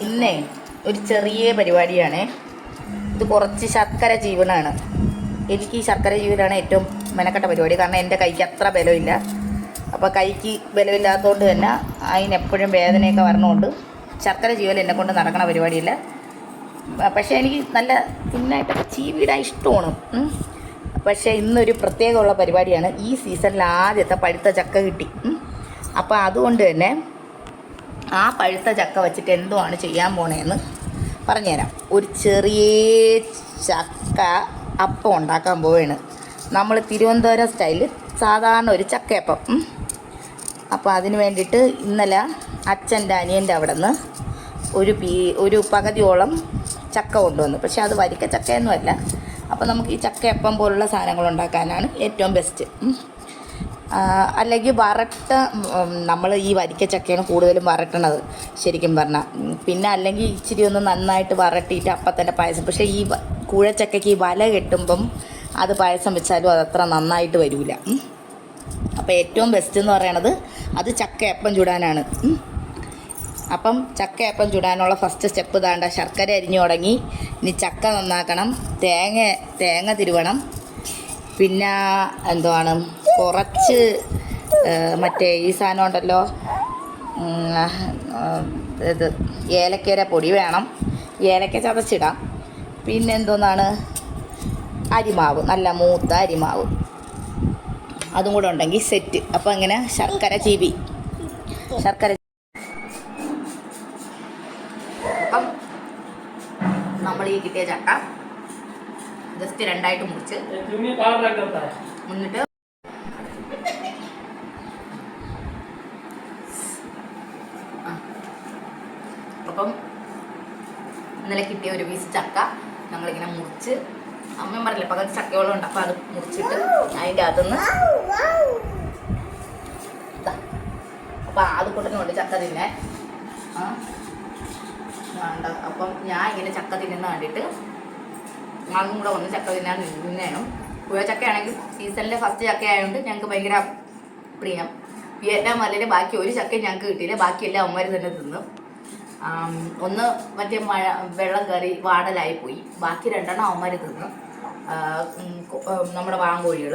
ഇന്നേ ഒരു ചെറിയ പരിപാടിയാണ്. ഇത് കുറച്ച് ശർക്കര ജീവനാണ്. എനിക്ക് ഈ ശർക്കര ജീവനാണ് ഏറ്റവും മെനക്കെട്ട പരിപാടി. കാരണം എൻ്റെ കൈക്ക് അത്ര ബലമില്ല. അപ്പോൾ കൈക്ക് ബലമില്ലാത്തതുകൊണ്ട് തന്നെ അതിനെപ്പോഴും വേദനയൊക്കെ വരണമുണ്ട്. ശർക്കര ജീവൽ എന്നെ കൊണ്ട് നടക്കണ പരിപാടിയില്ല. പക്ഷേ എനിക്ക് നല്ല തിന്നായിട്ടൊക്കെ ചീവിടാൻ ഇഷ്ടമാണ്. പക്ഷേ ഇന്നൊരു പ്രത്യേകമുള്ള പരിപാടിയാണ്. ഈ സീസണിൽ ആദ്യത്തെ പഴുത്ത ചക്ക കിട്ടി. അപ്പോൾ അതുകൊണ്ട് തന്നെ ആ പഴുത്ത ചക്ക വെച്ചിട്ട് എന്തുവാണ് ചെയ്യാൻ പോണേന്ന് പറഞ്ഞുതരാം. ഒരു ചെറിയ ചക്ക അപ്പം ഉണ്ടാക്കാൻ പോവുകയാണ്. നമ്മൾ തിരുവനന്തപുരം സ്റ്റൈലിൽ സാധാരണ ഒരു ചക്കയപ്പം. അപ്പോൾ അതിന് വേണ്ടിയിട്ട് ഇന്നലെ അച്ഛൻ്റെ അനിയൻ്റെ അവിടെ നിന്ന് ഒരു പകുതിയോളം ചക്ക കൊണ്ടുവന്നു. പക്ഷേ അത് വരിക്ക ചക്കയൊന്നുമല്ല. അപ്പോൾ നമുക്ക് ഈ ചക്കയപ്പം പോലുള്ള സാധനങ്ങൾ ഉണ്ടാക്കാനാണ് ഏറ്റവും ബെസ്റ്റ്. അല്ലെങ്കിൽ നമ്മൾ ഈ വരിക്ക ചക്കയാണ് കൂടുതലും വരട്ടണത് ശരിക്കും പറഞ്ഞാൽ. പിന്നെ അല്ലെങ്കിൽ ഇച്ചിരി ഒന്ന് നന്നായിട്ട് വരട്ടിയിട്ട് അപ്പം തന്നെ പായസം. പക്ഷേ ഈ കൂഴച്ചക്കയ്ക്ക് ഈ വല കെട്ടുമ്പം അത് പായസം വെച്ചാലും അതത്ര നന്നായിട്ട് വരില്ല. അപ്പോൾ ഏറ്റവും ബെസ്റ്റ് എന്ന് പറയണത് അത് ചക്കയപ്പം ചുടാനാണ്. അപ്പം ചക്കയപ്പം ചുടാനുള്ള ഫസ്റ്റ് സ്റ്റെപ്പ് ഇതാണ്ട. ശർക്കര അരിഞ്ഞു തുടങ്ങി. ഇനി ചക്ക നന്നാക്കണം, തേങ്ങ തിരുവണം, പിന്നെ എന്തുവാണ് കുറച്ച് മറ്റേ ഈ സാധനം ഉണ്ടല്ലോ, ഇത് ഏലക്കയുടെ പൊടി വേണം, ഏലക്ക ചതച്ചിടാം. പിന്നെ എന്തോന്നാണ് അരിമാവ്, നല്ല മൂത്ത അരിമാവ്, അതും കൂടെ ഉണ്ടെങ്കിൽ സെറ്റ്. അപ്പോൾ ഇങ്ങനെ ശർക്കര അപ്പം നമ്മൾ ഈ കിട്ടിയ ചക്ക ജസ്റ്റ് രണ്ടായിട്ട് മുറിച്ച് എന്നിട്ട് അപ്പം ഇന്നലെ കിട്ടിയ ഒരു പീസ് ചക്ക ഞങ്ങളിങ്ങനെ മുറിച്ച്, അമ്മയും പറഞ്ഞില്ലേ പകർത്തി ചക്കയോളം ഉണ്ട്. അപ്പം അത് മുറിച്ചിട്ട് അതിൻ്റെ അകത്തുനിന്ന് അപ്പം അത് കൂട്ടുന്നുണ്ട് ചക്ക തിന്നെ വേണ്ട. അപ്പം ഞാൻ ഇങ്ങനെ ചക്ക തിന്നുന്ന കണ്ടിട്ട് അതും കൂടെ ഒന്ന് ചക്ക തിന്നാനും. ചക്കയാണെങ്കിൽ സീസണിലെ ഫസ്റ്റ് ചക്ക ആയതുകൊണ്ട് ഞങ്ങൾക്ക് ഭയങ്കര പ്രിയം. വിയറ്റ്നാം മലയിൽ ബാക്കി ഒരു ചക്കയും ഞങ്ങൾക്ക് കിട്ടിയില്ല. ബാക്കിയെല്ലാം അമ്മമാർ തന്നെ തിന്നു. ഒന്ന് മറ്റേ വെള്ളം കയറി വാടലായി പോയി. ബാക്കി 2 അമ്മമാർ തിന്നു, നമ്മുടെ വാങ്കോഴികൾ.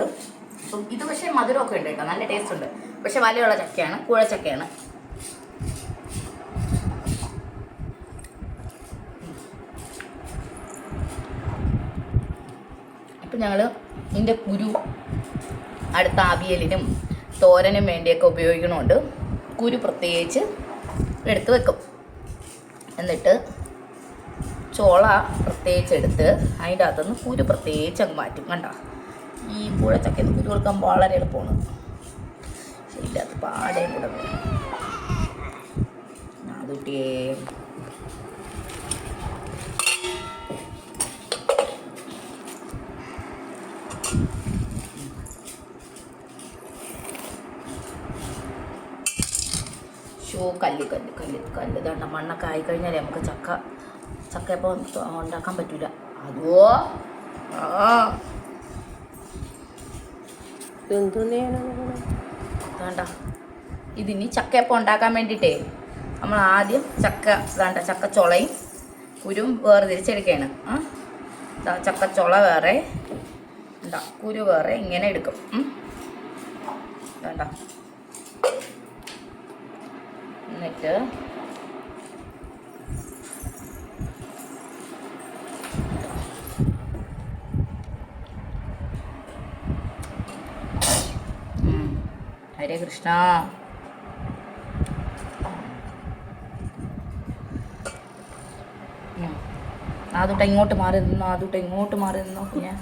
അപ്പം ഇത് പക്ഷേ മധുരമൊക്കെ ഉണ്ട് കേട്ടോ, നല്ല ടേസ്റ്റ് ഉണ്ട്. പക്ഷെ വിലയുള്ള ചക്കയാണ്, കൂഴച്ചക്കയാണ്. അപ്പം ഞങ്ങൾ ഇതിൻ്റെ കുരു അടുത്ത അവിയലിനും തോരനും വേണ്ടിയൊക്കെ ഉപയോഗിക്കണമുണ്ട്. കുരു പ്രത്യേകിച്ച് എടുത്ത് വെക്കും. എന്നിട്ട് ചോള പ്രത്യേകിച്ച് എടുത്ത് അതിൻ്റെ അകത്തുനിന്ന് കുരു പ്രത്യേകിച്ച് അങ്ങ് മാറ്റും. കണ്ടോ, ഈ കൂഴച്ചക്കയിൽ കുരു കൊടുക്കാൻ വളരെ എളുപ്പമാണ്. ശരിയില്ലാത്ത പാടേയും കൂടെ വരും. അതുട്ടിയേ കല്ല് ഇതാണ്ട. മണ്ണൊക്കെ ആയിക്കഴിഞ്ഞാലേ നമുക്ക് ചക്കയപ്പം ഉണ്ടാക്കാൻ പറ്റില്ല. അതോ വേണ്ട. ഇതിനി ചക്കയപ്പം ഉണ്ടാക്കാൻ വേണ്ടിയിട്ടേ നമ്മൾ ആദ്യം ചക്കച്ചുളയും കുരും വേർതിരിച്ചെടുക്കുകയാണ്. ചക്കച്ചുള വേറെ, കുരു വേറെ, ഇങ്ങനെ എടുക്കും. വേണ്ട. എന്നിട്ട് ഹരേ കൃഷ്ണ. അതുട്ട ഇങ്ങോട്ട് മാറി നിന്നോ പിന്നെ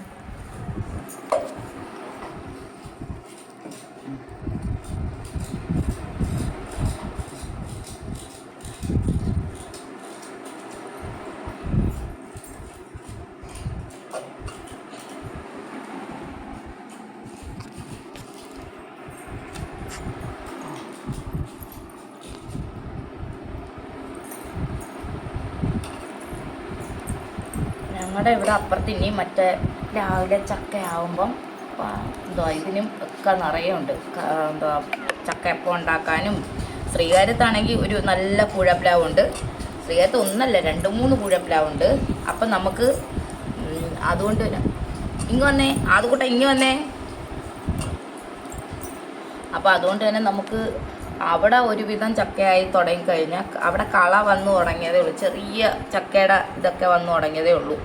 ഞങ്ങളുടെ ഇവിടെ അപ്പുറത്ത് ഇനി മറ്റേ രാവിലെ ചക്കയാവുമ്പം ഇതിനും ഒക്കെ നിറയുണ്ട്. ചക്കയപ്പം ഉണ്ടാക്കാനും ശ്രീകാര്യത്താണെങ്കിൽ ഒരു നല്ല കൂഴപ്ലാവുണ്ട്. ശ്രീകാര്യത്ത് ഒന്നല്ല 2-3 കൂഴപ്ലാവുണ്ട്. അപ്പം നമുക്ക് അതുകൊണ്ട് തന്നെ ഇങ്ങ് വന്നേ, അതുകൂട്ടെ ഇങ്ങ് വന്നേ. അപ്പോൾ അതുകൊണ്ട് തന്നെ നമുക്ക് അവിടെ ഒരുവിധം ചക്കയായി തുടങ്ങിക്കഴിഞ്ഞാൽ അവിടെ കള വന്നു തുടങ്ങിയതേ ഉള്ളൂ. ചെറിയ ചക്കയുടെ ഇതൊക്കെ വന്നു തുടങ്ങിയതേ ഉള്ളൂ.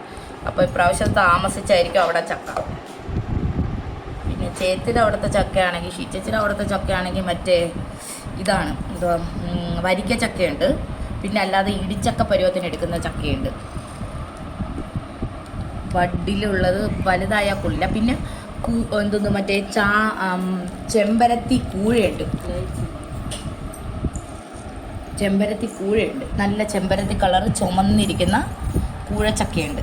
അപ്പോൾ ഇപ്രാവശ്യം താമസിച്ചായിരിക്കും അവിടെ ചക്ക. പിന്നെ ചേച്ചിയുടെ അവിടുത്തെ ചക്കയാണെങ്കിൽ, ഷീച്ചച്ചിയുടെ അവിടുത്തെ ചക്കയാണെങ്കിൽ മറ്റേ ഇതാണ് എന്തുവാ, വരിക്ക ചക്കയുണ്ട്. പിന്നെ അല്ലാതെ ഇടിച്ചക്ക പരുവത്തിന് എടുക്കുന്ന ചക്കയുണ്ട്. വഡിലുള്ളത് വലുതായ കൊള്ളില്ല. പിന്നെ എന്തൊന്ന് മറ്റേ ചെമ്പരത്തി കൂഴയുണ്ട്. ചെമ്പരത്തി കൂഴയുണ്ട്, നല്ല ചെമ്പരത്തി കളറ് ചുമന്നിരിക്കുന്ന കൂഴച്ചക്കയുണ്ട്.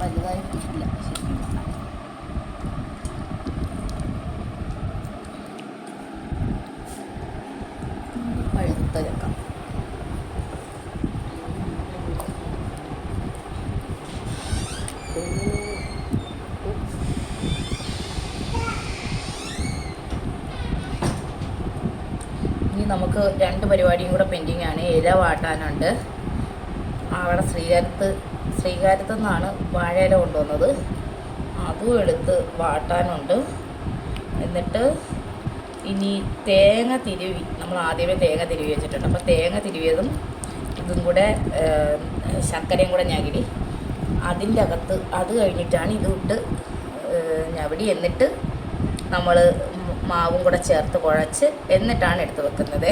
വലുതായിട്ടില്ല പഴുത്ത ചക്ക. ഇനി നമുക്ക് 2 പരിപാടിയും കൂടെ പെൻഡിങ് ആണ്. ഇല വാട്ടാനുണ്ട്. അവിടെ ശ്രീകാര്യത്തു നിന്നാണ് വാഴയില കൊണ്ടുവന്നത്, അതും എടുത്ത് വാട്ടാനുണ്ട്. എന്നിട്ട് ഇനി തേങ്ങ തിരുവി, നമ്മൾ ആദ്യമേ തേങ്ങ തിരുവി വെച്ചിട്ടുണ്ട്. അപ്പോൾ തേങ്ങ തിരുവിയതും ഇതും കൂടെ ശർക്കരയും കൂടെ ഞവടി അതിൻ്റെ അകത്ത്, അത് കഴിഞ്ഞിട്ടാണ് ഇത് ഇട്ട് ഞവടി, എന്നിട്ട് നമ്മൾ മാവും കൂടെ ചേർത്ത് കുഴച്ച് എന്നിട്ടാണ് എടുത്ത് വെക്കുന്നത്.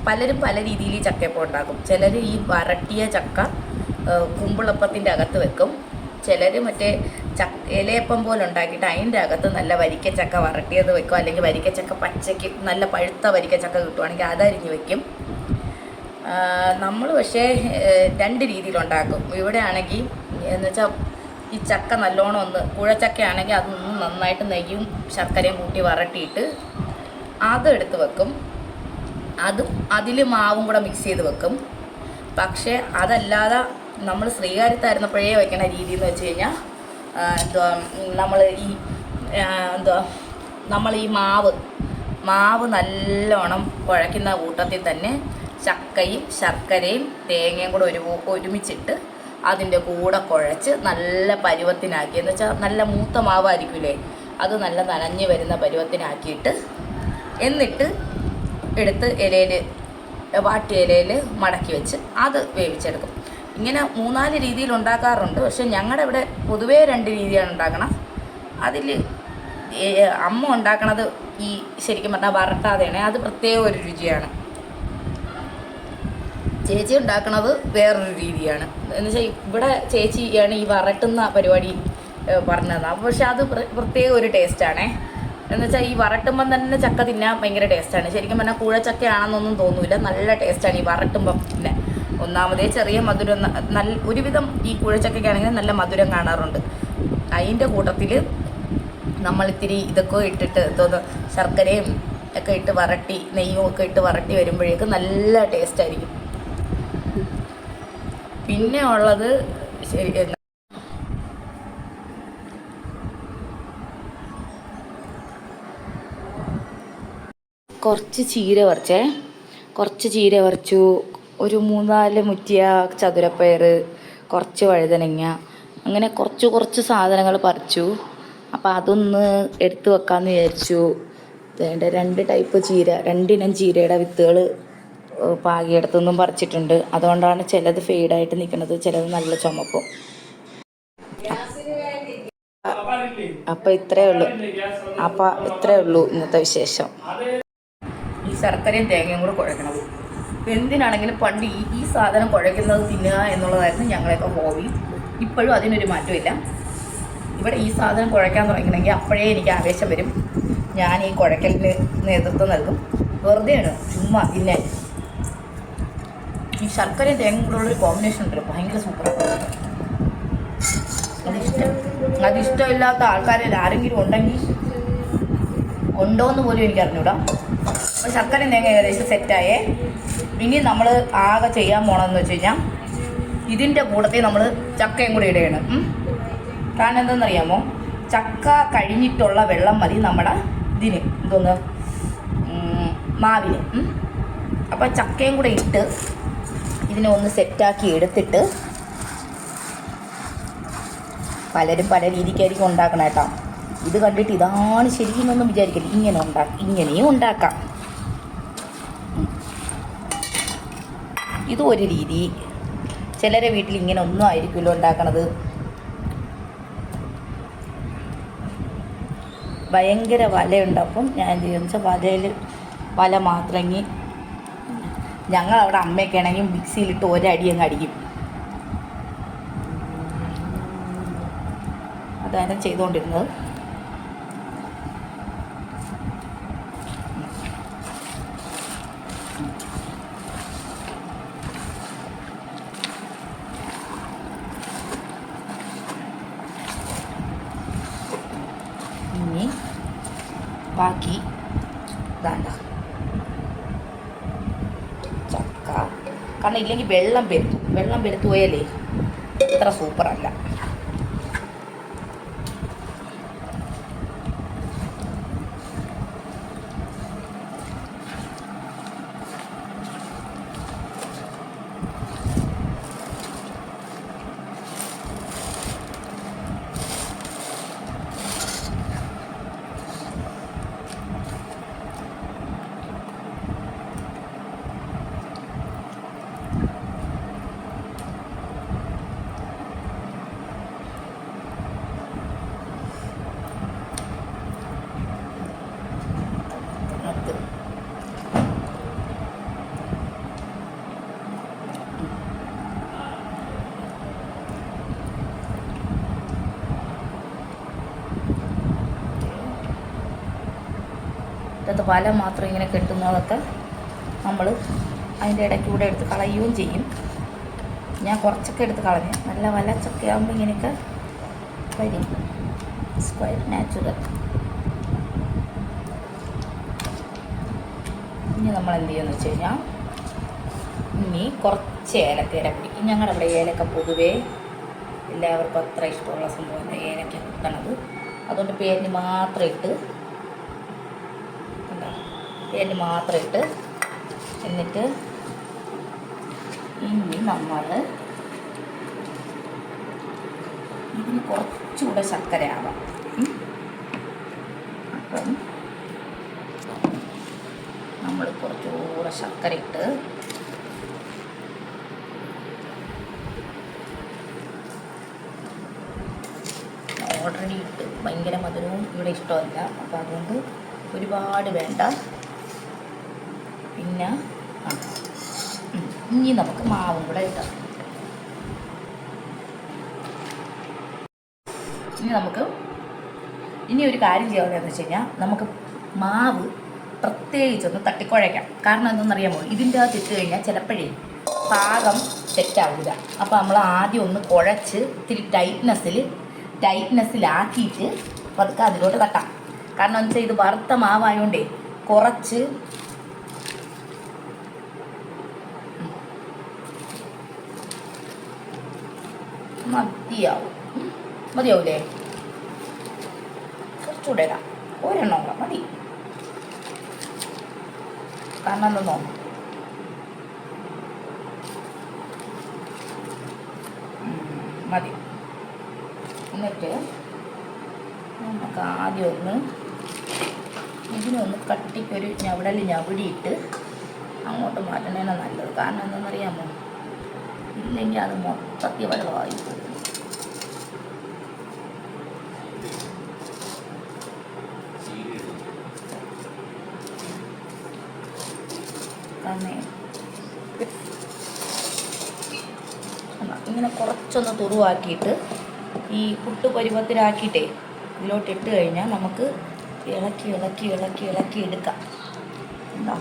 പലരും പല രീതിയിൽ ചക്കയപ്പം ഉണ്ടാക്കും. ചിലർ ഈ വരട്ടിയ ചക്ക കുമ്പിളപ്പത്തിൻ്റെ അകത്ത് വെക്കും. ചിലർ മറ്റേ ഇലയപ്പം പോലെ ഉണ്ടാക്കിയിട്ട് അതിൻ്റെ അകത്ത് നല്ല വരിക്കച്ചക്ക വരട്ടിയത് വെക്കും. അല്ലെങ്കിൽ വരിക്കച്ചക്ക പച്ചയ്ക്ക് നല്ല പഴുത്ത വരിക്കച്ചക്ക കിട്ടുവാണെങ്കിൽ അതരിഞ്ഞ് വെക്കും. നമ്മൾ പക്ഷേ 2 രീതിയിലുണ്ടാക്കും. ഇവിടെ ആണെങ്കിൽ എന്ന് വെച്ചാൽ ഈ ചക്ക നല്ലോണം ഒന്ന് കുഴച്ചക്ക ആണെങ്കിൽ അതൊന്ന് നന്നായിട്ട് നെയ്യും ശർക്കരയും കൂട്ടി വരട്ടിയിട്ട് അതെടുത്ത് വെക്കും. അതും അതിൽ മാവും കൂടെ മിക്സ് ചെയ്ത് വെക്കും. പക്ഷേ അതല്ലാതെ നമ്മൾ ശ്രീകാര്യത്തായിരുന്നപ്പോഴേ വയ്ക്കണ രീതി എന്ന് വെച്ച് കഴിഞ്ഞാൽ നമ്മൾ ഈ മാവ് നല്ലോണം കുഴയ്ക്കുന്ന കൂട്ടത്തിൽ തന്നെ ചക്കയും ശർക്കരയും തേങ്ങയും കൂടെ ഒരുമിച്ചിട്ട് അതിൻ്റെ കൂടെ കുഴച്ച് നല്ല പരുവത്തിനാക്കി, എന്ന് വെച്ചാൽ നല്ല മൂത്ത മാവായിരിക്കില്ലേ, അത് നല്ല നനഞ്ഞ് വരുന്ന പരുവത്തിനാക്കിയിട്ട് എന്നിട്ട് എടുത്ത് വാട്ടിയ ഇലയിൽ മടക്കി വെച്ച് അത് വേവിച്ചെടുക്കും. ഇങ്ങനെ 3-4 രീതിയിൽ ഉണ്ടാക്കാറുണ്ട്. പക്ഷെ ഞങ്ങളുടെ ഇവിടെ പൊതുവേ 2 രീതിയാണ് ഉണ്ടാക്കണം. അതിൽ അമ്മ ഉണ്ടാക്കണത് ഈ ശരിക്കും പറഞ്ഞാൽ വരട്ടാതെയാണ്, അത് പ്രത്യേക ഒരു രുചിയാണ്. ചേച്ചി ഉണ്ടാക്കണത് വേറൊരു രീതിയാണ്. എന്നുവെച്ചാൽ ഇവിടെ ചേച്ചിയാണ് ഈ വരട്ടുന്ന പരിപാടി പറഞ്ഞത്. പക്ഷെ അത് പ്രത്യേക ഒരു ടേസ്റ്റാണേ. എന്നുവെച്ചാൽ ഈ വരട്ടുമ്പം തന്നെ ചക്ക തിന്നാൻ ഭയങ്കര ടേസ്റ്റാണ്. ശരിക്കും പറഞ്ഞാൽ കൂഴച്ചക്കയാണെന്നൊന്നും തോന്നില്ല, നല്ല ടേസ്റ്റാണ് ഈ വരട്ടുമ്പം. പിന്നെ ഒന്നാമതേ ചെറിയ മധുരം, ഒരുവിധം ഈ കൂഴച്ചക്കയ്ക്കാണെങ്കിൽ നല്ല മധുരം കാണാറുണ്ട്. അതിൻ്റെ കൂട്ടത്തിൽ നമ്മളിത്തിരി ഇതൊക്കെ ഇട്ടിട്ട് ശർക്കരയും ഒക്കെ ഇട്ട് വരട്ടി നെയ്യും ഒക്കെ ഇട്ട് വരട്ടി വരുമ്പോഴേക്കും നല്ല ടേസ്റ്റായിരിക്കും. പിന്നെ ഉള്ളത് കുറച്ച് ചീര പറിച്ചു, ഒരു 3-4 മുറ്റിയ ചതുരപ്പയർ, കുറച്ച് വഴുതനങ്ങ, അങ്ങനെ കുറച്ച് സാധനങ്ങൾ പറിച്ചു. അപ്പോൾ അതൊന്ന് എടുത്തു വെക്കാമെന്ന് വിചാരിച്ചു. 2 ടൈപ്പ് ചീര, 2 ഇനം ചീരയുടെ വിത്തുകൾ പാകിയെടുത്തൊന്നും പറിച്ചിട്ടുണ്ട്. അതുകൊണ്ടാണ് ചിലത് ഫെയ്ഡായിട്ട് നിൽക്കുന്നത്, ചിലത് നല്ല ചുമപ്പും. അപ്പോൾ ഇത്രയേ ഉള്ളൂ ഇന്നത്തെ വിശേഷം. ഈ ശർക്കരയും തേങ്ങയും കൂടെ കുഴക്കണത്. എന്തിനാണെങ്കിലും പണ്ട് ഈ സാധനം കുഴയ്ക്കുന്നത് തിന്നുക എന്നുള്ളതായിരുന്നു ഞങ്ങളെയൊക്കെ ഹോബി. ഇപ്പോഴും അതിനൊരു മാറ്റമില്ല. ഇവിടെ ഈ സാധനം കുഴയ്ക്കാൻ തുടങ്ങണമെങ്കിൽ അപ്പോഴേ എനിക്ക് ആവേശം വരും. ഞാൻ ഈ കുഴയ്ക്കലിന് നേതൃത്വം നൽകും. വെറുതെയാണ്, ചുമ്മാ പിന്നെ ഈ ശർക്കരയും തേങ്ങയും കൂടെ ഉള്ളൊരു കോമ്പിനേഷൻ ഉണ്ടല്ലോ, ഭയങ്കര സൂപ്പറാണ്. അതിഷ്ടമില്ലാത്ത ആൾക്കാരിൽ ആരെങ്കിലും ഉണ്ടോയെന്ന് പോലും എനിക്ക് അറിഞ്ഞൂടാ. അപ്പോൾ ശർക്കരയും തേങ്ങ ഏകദേശം സെറ്റായേ. ഇനി നമ്മൾ ആകെ ചെയ്യാൻ പോകണമെന്ന് വെച്ച് കഴിഞ്ഞാൽ ഇതിൻ്റെ കൂടത്തിൽ നമ്മൾ ചക്കയും കൂടി ഇടുകയാണ്. കാരണം എന്താണെന്നറിയാമോ, ചക്ക കഴിഞ്ഞിട്ടുള്ള വെള്ളം മതി നമ്മുടെ ഇതിന് മാവിന്. അപ്പോൾ ചക്കയും കൂടെ ഇട്ട് ഇതിനെ ഒന്ന് സെറ്റാക്കി എടുത്തിട്ട്, പലരും പല രീതിക്കായിരിക്കും ഉണ്ടാക്കണം കേട്ടോ. ഇത് കണ്ടിട്ട് ഇതാണ് ശരിയെന്നൊന്നും വിചാരിക്കില്ല. ഇങ്ങനെയും ഉണ്ടാക്കാം. ഇതും ഒരു രീതി. ചിലരെ വീട്ടിൽ ഇങ്ങനെ ഒന്നും ആയിരിക്കുമല്ലോ ഉണ്ടാക്കണത്. ഭയങ്കര വലയുണ്ട്. അപ്പം ഞാൻ എന്ത് ചെയ്യുന്നത് വെച്ചാൽ വല മാത്രമെങ്കിൽ ഞങ്ങളവിടെ അമ്മയൊക്കെ ആണെങ്കിൽ മിക്സിയിലിട്ട് ഒരടി അങ്ങ് അടിക്കും. അതാണ് ചെയ്തുകൊണ്ടിരുന്നത്. ഇനി ബാക്കി ഇതാണ്ട ചക്ക. കാരണം ഇല്ലെങ്കിൽ വെള്ളം പെരുത്തു പോയാലേ ഇത്ര സൂപ്പറല്ല. ഇതിനകത്ത് വല മാത്രം ഇങ്ങനെ കെട്ടുന്നതൊക്കെ നമ്മൾ അതിൻ്റെ ഇടയ്ക്കൂടെ എടുത്ത് കളയുകയും ചെയ്യും. ഞാൻ കുറച്ചൊക്കെ എടുത്ത് കളഞ്ഞു. നല്ല വല ചക്കയാകുമ്പോൾ ഇങ്ങനെയൊക്കെ വരും. Square natural. ഇനി നമ്മൾ എന്ത് ചെയ്യുമെന്ന് വെച്ച് കഴിഞ്ഞാൽ ഇനി കുറച്ച് ഏലക്കയുടെ പിടിക്കും. ഞങ്ങളുടെ അവിടെ ഏലക്ക പൊതുവേ എല്ലാവർക്കും അത്ര ഇഷ്ടമുള്ള സംഭവമല്ല ഏലക്ക കുത്തണത്. അതുകൊണ്ട് പേരിന് മാത്രം ഇട്ട് എന്നിട്ട് ഇനി നമ്മൾ ഇതിന് കുറച്ചുകൂടെ ശർക്കര ആവാം. അപ്പം നമ്മൾ കുറച്ചുകൂടെ ശർക്കര ഇട്ട് ഓൾറെഡി ഇട്ട് ഭയങ്കര മധുരവും ഇവിടെ ഇഷ്ടമല്ല. അപ്പോൾ അതുകൊണ്ട് ഒരുപാട് വേണ്ട. പിന്നെ ഇനി നമുക്ക് മാവും കൂടെ ഇടാം. ഇനി ഒരു കാര്യം ചെയ്യാമെന്ന് വെച്ച് കഴിഞ്ഞാൽ നമുക്ക് മാവ് പ്രത്യേകിച്ചൊന്ന് തട്ടിക്കുഴയ്ക്കാം. കാരണം എന്തെന്നറിയാമോ, ഇതിൻ്റെ അകത്ത് ഇട്ട് കഴിഞ്ഞാൽ ചിലപ്പോഴേ പാകം തെറ്റാവില്ല. അപ്പോൾ നമ്മൾ ആദ്യം ഒന്ന് കുഴച്ച് ഇത്തിരി ടൈറ്റ്നെസ്സിലാക്കിയിട്ട് പതുക്കെ അതിലോട്ട് തട്ടാം. കാരണം എന്ന് വെച്ചാൽ ഇത് വറുത്ത മാവായതുകൊണ്ടേ കുറച്ച് മതിയാവൂലേ? കുറച്ചുകൂടെ ഇടാം. ഒരെണ്ണം കൂടെ മതി. കാരണം എന്തെന്നോ, മതി. എന്നിട്ട് നമുക്ക് ആദ്യം ഇതിനൊന്ന് കട്ടിക്കൊരു ഞവിടിയിട്ട് അങ്ങോട്ട് മാറ്റണേനെ നല്ലത്. കാരണം എന്താണെന്നറിയാമോ, ഇല്ലെങ്കിൽ അത് മൊത്തത്തിൽ വെള്ളമായി പോകും. ഇങ്ങനെ കുറച്ചൊന്ന് തുറുവാക്കിയിട്ട് ഈ പുട്ട് പരുവത്തിലാക്കിയിട്ടേ ഇതിലോട്ട് ഇട്ട് കഴിഞ്ഞാൽ നമുക്ക് ഇളക്കി ഇളക്കി ഇളക്കി ഇളക്കി എടുക്കാം. എന്താ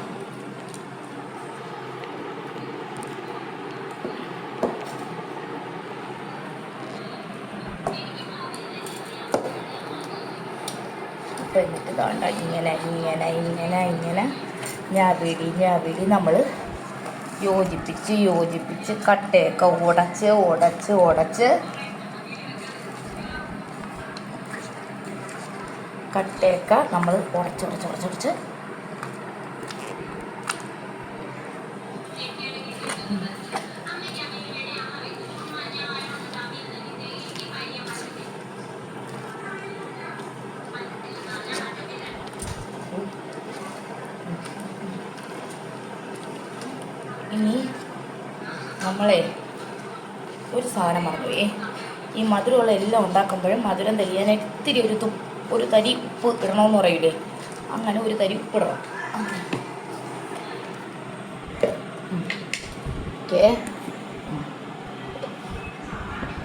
അപ്പം എന്നിട്ട് വേണ്ട ഇങ്ങനെ ഇങ്ങനെ ഇങ്ങനെ ഇങ്ങനെ ഞാവിടി നമ്മൾ യോജിപ്പിച്ച് കട്ടയൊക്കെ ഉടച്ച് കട്ടയൊക്കെ നമ്മൾ ഉടച്ച് ഇനി നമ്മളെ ഒരു സാധനം മറന്നുപോയേ. ഈ മധുരമുള്ള എല്ലാം ഉണ്ടാക്കുമ്പോഴും മധുരം തെളിയാനായിട്ട് ഇത്തിരി ഒരു തരി ഉപ്പ് ഇടണമെന്ന് പറയൂലേ, അങ്ങനെ ഒരു തരി ഉപ്പ് ഇടണം. ഓക്കെ,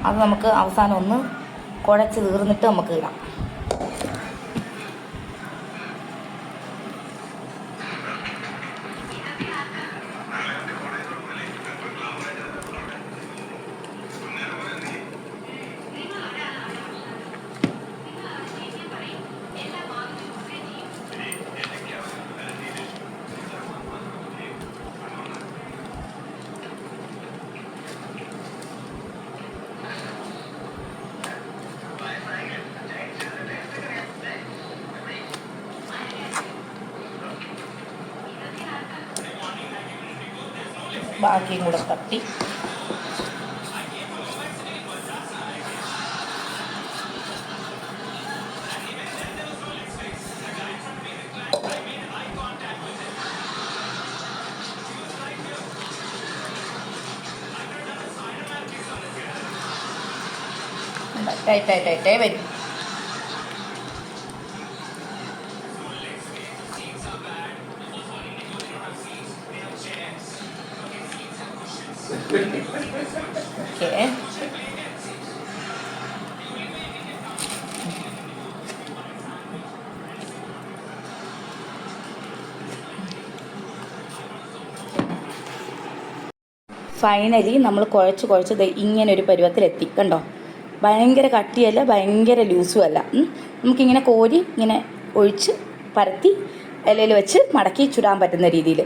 അത് നമുക്ക് അവസാനം ഒന്ന് കുഴച്ച് തീർന്നിട്ട് നമുക്ക് ഇടാം. ബാക്കിയും കൂടെ തട്ടി ടൈറ്റായിട്ടേ വരും. ഓക്കെ, ഫൈനലി നമ്മൾ കുഴച്ച് ഇങ്ങനെ ഒരു പരുവത്തിലെത്തി. കണ്ടോ, ഭയങ്കര കട്ടിയല്ല ഭയങ്കര ലൂസും അല്ല. നമുക്കിങ്ങനെ കോരി ഇങ്ങനെ ഒഴിച്ച് പരത്തി ഇലയിൽ വെച്ച് മടക്കി ചുടാൻ പറ്റുന്ന രീതിയിൽ.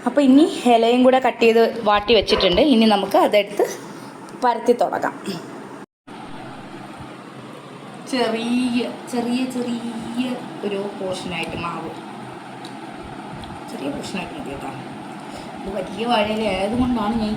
അപ്പോൾ ഇനി ഇലയും കൂടെ കട്ട് ചെയ്ത് വാട്ടി വെച്ചിട്ടുണ്ട്. ഇനി നമുക്ക് അതെടുത്ത് പരത്തി തുടങ്ങാം. ചെറിയ ഒരു പോർഷനായിട്ട് മാവ്, ചെറിയ പോർഷനായിട്ട് മതി കേട്ടോ. ഇത് വലിയ വാഴയില ആയതുകൊണ്ടാണ് ഞാൻ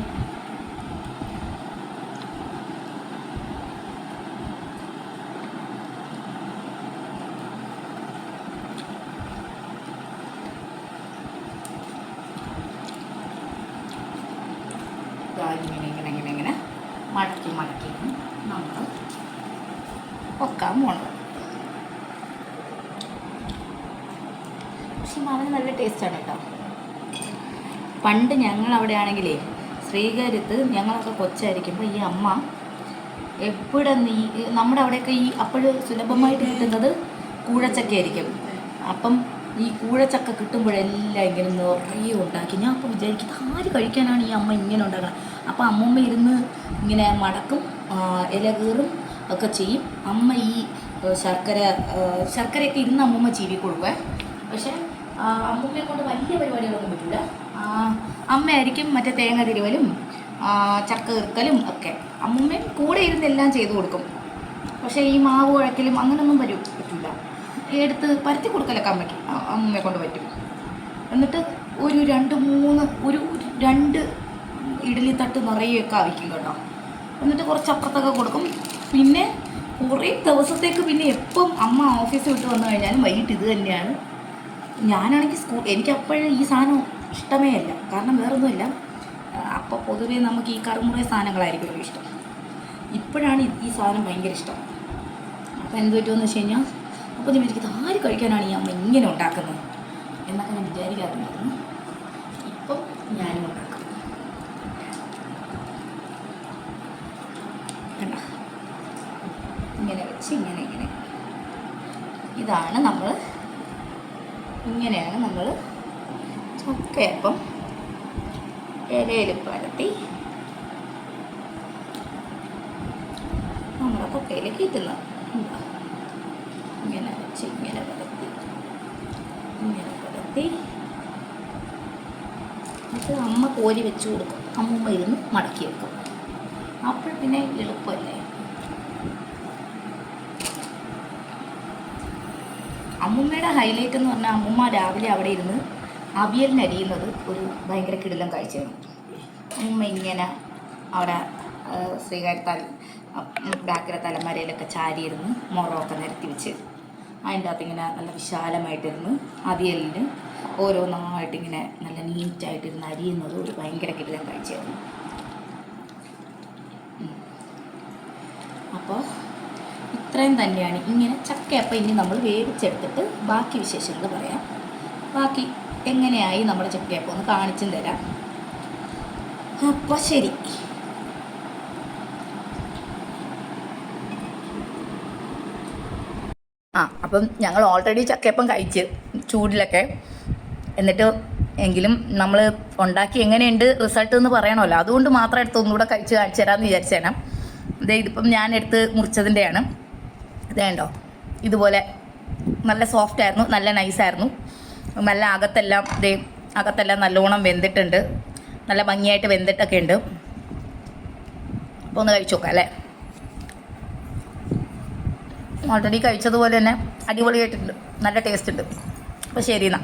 ഇങ്ങനെ മടക്കി നമ്മൾ വെക്കാൻ പോണത്. പക്ഷെ മാവിന് നല്ല ടേസ്റ്റാണ് കേട്ടോ. പണ്ട് ഞങ്ങളവിടെ ആണെങ്കിലേ ശ്രീകാര്യത്ത് ഞങ്ങളൊക്കെ കൊച്ചായിരിക്കുമ്പോൾ ഈ അമ്മ എവിടെ നമ്മുടെ അവിടെയൊക്കെ ഈ അപ്പോഴ് സുലഭമായിട്ട് കിട്ടുന്നത് കൂഴച്ചക്കയായിരിക്കും. അപ്പം ഈ കൂഴച്ചക്ക കിട്ടുമ്പോഴെല്ലാം ഇങ്ങനെ നിറയെ ഉണ്ടാക്കി. ഞാൻ അപ്പോൾ വിചാരിക്കും ആര് കഴിക്കാനാണ് ഈ അമ്മ ഇങ്ങനെ ഉണ്ടാക്കണം. അപ്പോൾ അമ്മമ്മ ഇരുന്ന് ഇങ്ങനെ മടക്കും, ഇല കീറും ഒക്കെ ചെയ്യും. അമ്മ ഈ ശർക്കരയൊക്കെ ഇരുന്ന് അമ്മമ്മ ചീവി കൊടുക്കുവേ. പക്ഷേ അമ്മമ്മയെ കൊണ്ട് വലിയ പരിപാടികളൊന്നും പറ്റില്ല. അമ്മയായിരിക്കും മറ്റേ തേങ്ങ തിരുവലും ചക്ക കീർക്കലും ഒക്കെ. അമ്മമ്മയും കൂടെ ഇരുന്നെല്ലാം ചെയ്തു കൊടുക്കും. പക്ഷേ ഈ മാവ് കുഴക്കലും അങ്ങനെയൊന്നും പറ്റില്ല. എടുത്ത് പരത്തി കൊടുക്കലൊക്കെ അമ്മയെ കൊണ്ട് പറ്റും. എന്നിട്ട് ഒരു 2 ഇഡ്ഡലി തട്ട് നിറയൊക്കെ ആവിക്കും കേട്ടോ. എന്നിട്ട് കുറച്ച് അപ്പുറത്തൊക്കെ കൊടുക്കും. പിന്നെ കുറേ ദിവസത്തേക്ക് പിന്നെ എപ്പം അമ്മ ഓഫീസിൽ വിട്ട് വന്നു കഴിഞ്ഞാലും വൈകിട്ട് ഇത് തന്നെയാണ്. ഞാനാണെങ്കിൽ എനിക്ക് അപ്പോഴും ഈ സാധനം ഇഷ്ടമേ അല്ല. കാരണം വേറൊന്നുമില്ല, അപ്പോൾ പൊതുവേ നമുക്ക് ഈ കറുമുറ സാധനങ്ങളായിരിക്കും ഇഷ്ടം. ഇപ്പോഴാണ് ഈ സാധനം ഭയങ്കര ഇഷ്ടം. അപ്പോൾ എന്ത് പറ്റുമെന്ന് വെച്ച് കഴിഞ്ഞാൽ അപ്പോൾ ഞാൻ വിചാരിക്കുന്നത് ആര് കഴിക്കാനാണ് ഈ അമ്മ ഇങ്ങനെ ഉണ്ടാക്കുന്നത് എന്നൊക്കെ ഞാൻ വിചാരിക്കാറുണ്ടായിരുന്നു. ഇപ്പം ഇതാണ് നമ്മൾ, ഇങ്ങനെയാണ് നമ്മൾ ചക്കയപ്പം ഇലയിൽ പരത്തി നമ്മുടെ കൊക്കയിലേക്ക് ഇട്ടുന്നത്. ഇങ്ങനെ വെച്ച് ഇങ്ങനെ പരത്തി എന്നിട്ട് അമ്മ കോരി വെച്ച് കൊടുക്കും, അമ്മൂമ്മ ഇരുന്ന് മടക്കി വെക്കും. അപ്പോൾ പിന്നെ എളുപ്പമല്ലേ. അമ്മൂമ്മയുടെ ഹൈലൈറ്റ് എന്ന് പറഞ്ഞാൽ അമ്മൂമ്മ രാവിലെ അവിടെ ഇരുന്ന് അവിയലിന് അരിയുന്നത് ഒരു ഭയങ്കര കിടിലം കാഴ്ചയാണ്. അമ്മൂമ്മ ഇങ്ങനെ അവിടെ ശ്രീകാര്യത്താൽ ബാക്കിലെ തലമരയിലൊക്കെ ചാരിയിരുന്ന് മുറമൊക്കെ നിരത്തി വെച്ച് അതിൻ്റെ അകത്ത് ഇങ്ങനെ നല്ല വിശാലമായിട്ടിരുന്ന് അവിയലിന് ഓരോന്നായിട്ടിങ്ങനെ നല്ല നീറ്റായിട്ടിരുന്ന് അരിയുന്നത് ഒരു ഭയങ്കര കിടിലം കാഴ്ചയായിരുന്നു. അപ്പോൾ ഇത്രയും തന്നെയാണ് ഇങ്ങനെ ചക്കയപ്പം. ഇനി നമ്മൾ വേവിച്ചെടുത്തിട്ട് ബാക്കി വിശേഷങ്ങൾ പറയാം. ബാക്കി എങ്ങനെയായി നമ്മുടെ ചക്കയപ്പം ഒന്ന് കാണിച്ചും തരാം. അപ്പോൾ ശരി. അപ്പം ഞങ്ങൾ ഓൾറെഡി ചക്കയപ്പം കഴിച്ച് ചൂടിലൊക്കെ, എന്നിട്ട് എങ്കിലും നമ്മൾ ഉണ്ടാക്കി എങ്ങനെയുണ്ട് റിസൾട്ട് എന്ന് പറയണമല്ലോ, അതുകൊണ്ട് മാത്രം എടുത്ത് ഒന്നുകൂടെ കഴിച്ച് കാണിച്ചു തരാമെന്ന് വിചാരിച്ചേണം. ഇതിപ്പം ഞാൻ എടുത്ത് മുറിച്ചതിൻ്റെയാണ്. ഇതേണ്ടോ, ഇതുപോലെ നല്ല സോഫ്റ്റ് ആയിരുന്നു, നല്ല നൈസായിരുന്നു. നല്ല അകത്തെല്ലാം നല്ലോണം വെന്തിട്ടുണ്ട്, നല്ല ഭംഗിയായിട്ട് വെന്തിട്ടൊക്കെ ഉണ്ട്. അപ്പോൾ ഒന്ന് കഴിച്ചു നോക്കാം അല്ലേ. ഓൾറെഡി കഴിച്ചതുപോലെ തന്നെ അടിപൊളിയായിട്ടുണ്ട്, നല്ല ടേസ്റ്റ് ഉണ്ട്. അപ്പോൾ ശരി എന്നാൽ.